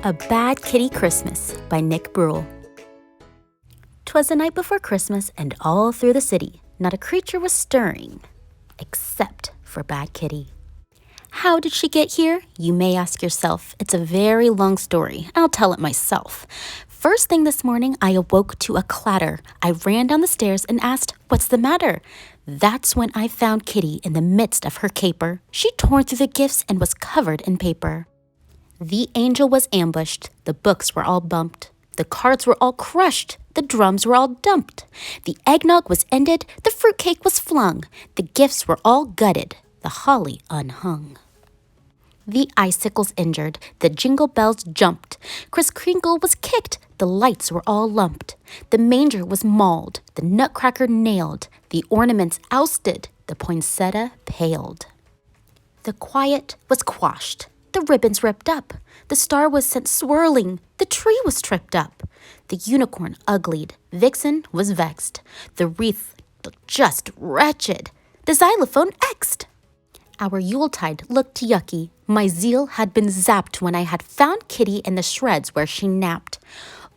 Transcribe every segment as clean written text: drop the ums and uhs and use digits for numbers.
A Bad Kitty Christmas by Nick Bruhl. 'Twas the night before Christmas, and all through the city not a creature was stirring, except for Bad Kitty. How did she get here? You may ask yourself. It's a very long story. I'll tell it myself. First thing this morning, I awoke to a clatter. I ran down the stairs and asked, "What's the matter?" That's when I found Kitty in the midst of her caper. She tore through the gifts and was covered in paper. The angel was ambushed. The books were all bumped. The cards were all crushed. The drums were all dumped. The eggnog was ended. The fruitcake was flung. The gifts were all gutted. The holly unhung. The icicles injured. The jingle bells jumped. Kris Kringle was kicked. The lights were all lumped. The manger was mauled. The nutcracker nailed. The ornaments ousted. The poinsettia paled. The quiet was quashed. The ribbons ripped up. The star was sent swirling. The tree was tripped up. The unicorn uglied. Vixen was vexed. The wreath looked just wretched. The xylophone exed. Our Yuletide looked yucky. My zeal had been zapped when I had found Kitty in the shreds where she napped.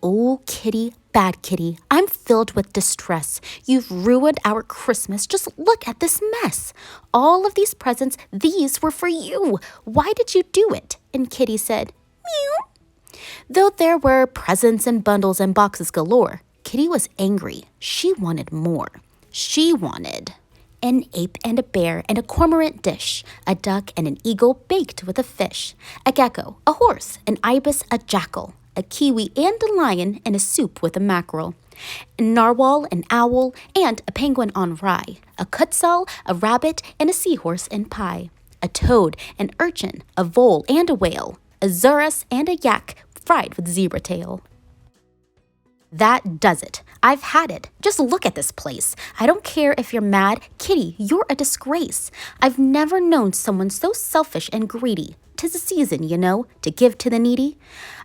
Oh, Kitty, bad Kitty, I'm filled with distress. You've ruined our Christmas. Just look at this mess. All of these presents, these were for you. Why did you do it? And Kitty said, meow. Though there were presents and bundles and boxes galore, Kitty was angry. She wanted more. She wanted an ape and a bear and a cormorant dish, a duck and an eagle baked with a fish, a gecko, a horse, an ibis, a jackal, a kiwi and a lion, and a soup with a mackerel, a narwhal, an owl, and a penguin on rye, a quetzal, a rabbit, and a seahorse in pie, a toad, an urchin, a vole, and a whale, a zurus, and a yak fried with zebra tail. That does it. I've had it. Just look at this place. I don't care if you're mad. Kitty, you're a disgrace. I've never known someone so selfish and greedy. 'Tis a season, you know, to give to the needy.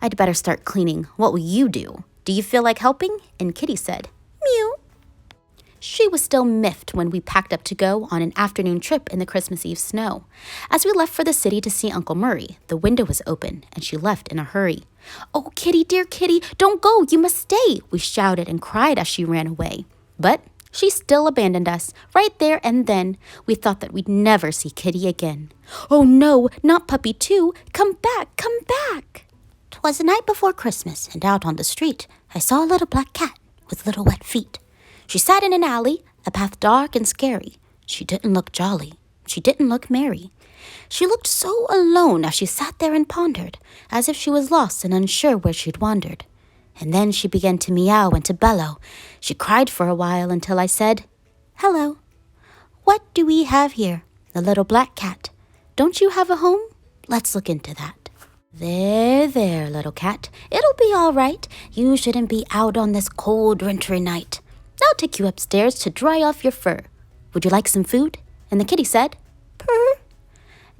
I'd better start cleaning. What will you do? Do you feel like helping? And Kitty said, mew. She was still miffed when we packed up to go on an afternoon trip in the Christmas Eve snow. As we left for the city to see Uncle Murray, the window was open, and she left in a hurry. "Oh, Kitty, dear Kitty, don't go, you must stay," we shouted and cried as she ran away. But she still abandoned us, right there and then. We thought that we'd never see Kitty again. "Oh no, not puppy too, come back, come back." 'Twas the night before Christmas, and out on the street I saw a little black cat with little wet feet. She sat in an alley, a path dark and scary. She didn't look jolly. She didn't look merry. She looked so alone as she sat there and pondered, as if she was lost and unsure where she'd wandered. And then she began to meow and to bellow. She cried for a while until I said, "Hello. What do we have here? The little black cat. Don't you have a home? Let's look into that." There, little cat. It'll be all right. You shouldn't be out on this cold, wintry night. I'll take you upstairs to dry off your fur. Would you like some food?" And the kitty said, "Purr."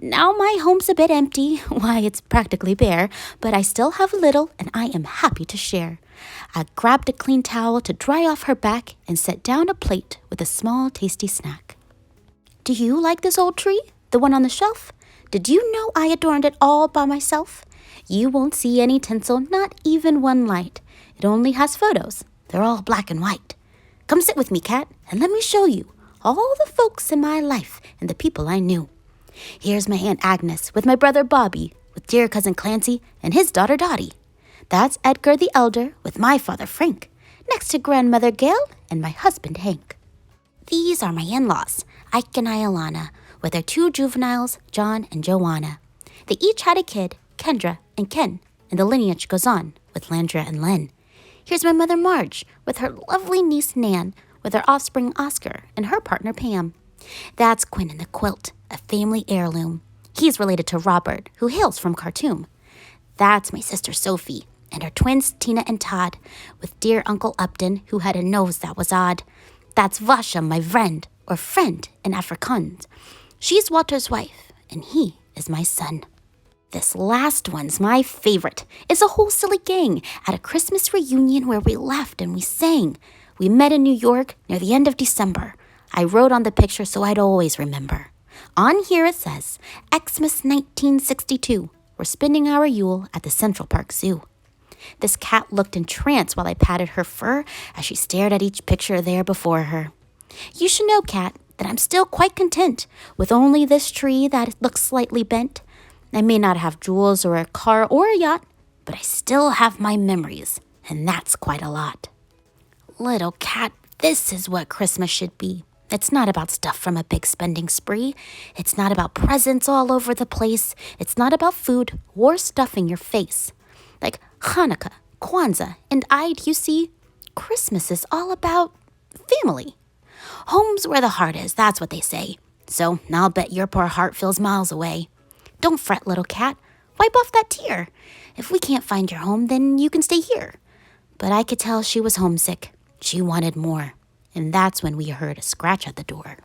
Now my home's a bit empty. Why, it's practically bare, but I still have a little, and I am happy to share. I grabbed a clean towel to dry off her back and set down a plate with a small, tasty snack. "Do you like this old tree, the one on the shelf? Did you know I adorned it all by myself? You won't see any tinsel, not even one light. It only has photos. They're all black and white. Come sit with me, cat, and let me show you all the folks in my life and the people I knew. Here's my Aunt Agnes with my brother Bobby, with dear cousin Clancy and his daughter Dottie. That's Edgar the elder with my father Frank, next to grandmother Gail and my husband Hank. These are my in-laws, Ike and Iolana, with their two juveniles, John and Joanna. They each had a kid, Kendra and Ken, and the lineage goes on with Landra and Len. Here's my mother Marge with her lovely niece Nan, with her offspring Oscar and her partner Pam. That's Quinn in the quilt, a family heirloom. He's related to Robert, who hails from Khartoum. That's my sister Sophie and her twins Tina and Todd, with dear Uncle Upton, who had a nose that was odd. That's Vasha, my friend, or friend in Afrikaans. She's Walter's wife, and he is my son. This last one's my favorite. It's a whole silly gang at a Christmas reunion where we laughed and we sang. We met in New York near the end of December. I wrote on the picture so I'd always remember. On here it says, Xmas 1962, were spending our Yule at the Central Park Zoo. This cat looked entranced while I patted her fur as she stared at each picture there before her. You should know, cat, that I'm still quite content with only this tree that looks slightly bent. I may not have jewels or a car or a yacht, but I still have my memories, and that's quite a lot. Little cat, this is what Christmas should be. It's not about stuff from a big spending spree. It's not about presents all over the place. It's not about food or stuffing your face. Like Hanukkah, Kwanzaa, and Eid, you see, Christmas is all about family. Home's where the heart is, that's what they say. So I'll bet your poor heart feels miles away. Don't fret, little cat. Wipe off that tear. If we can't find your home, then you can stay here. But I could tell she was homesick. She wanted more. And that's when we heard a scratch at the door.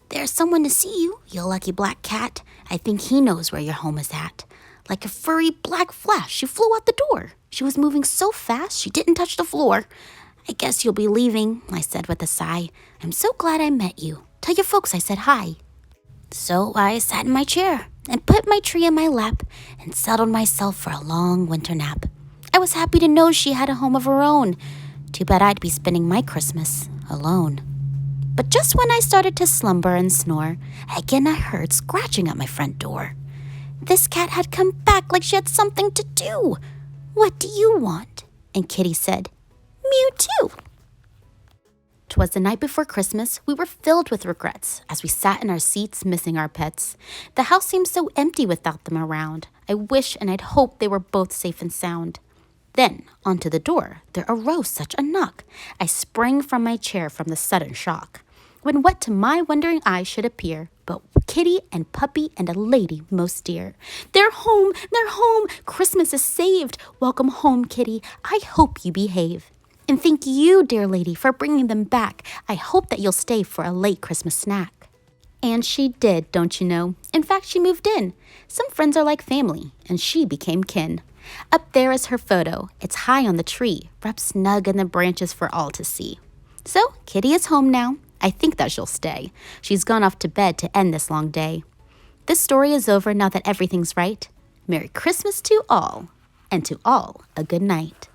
There's someone to see you, you lucky black cat. I think he knows where your home is at. Like a furry black flash, she flew out the door. She was moving so fast, she didn't touch the floor. I guess you'll be leaving, I said with a sigh. I'm so glad I met you. Tell your folks I said hi. So I sat in my chair and put my tree in my lap and settled myself for a long winter nap. I was happy to know she had a home of her own. Too bad I'd be spending my Christmas alone. But just when I started to slumber and snore, again I heard scratching at my front door. This cat had come back like she had something to do. What do you want? And Kitty said, mew too. 'Twas the night before Christmas. We were filled with regrets as we sat in our seats missing our pets. The house seemed so empty without them around. I wish and I'd hoped they were both safe and sound. Then, onto the door, there arose such a knock. I sprang from my chair from the sudden shock, when what to my wondering eyes should appear but Kitty and Puppy and a lady most dear. They're home! They're home! Christmas is saved! Welcome home, Kitty. I hope you behave. And thank you, dear lady, for bringing them back. I hope that you'll stay for a late Christmas snack. And she did, don't you know? In fact, she moved in. Some friends are like family, and she became kin. Up there is her photo. It's high on the tree, wrapped snug in the branches for all to see. So, Kitty is home now. I think that she'll stay. She's gone off to bed to end this long day. This story is over now that everything's right. Merry Christmas to all, and to all a good night.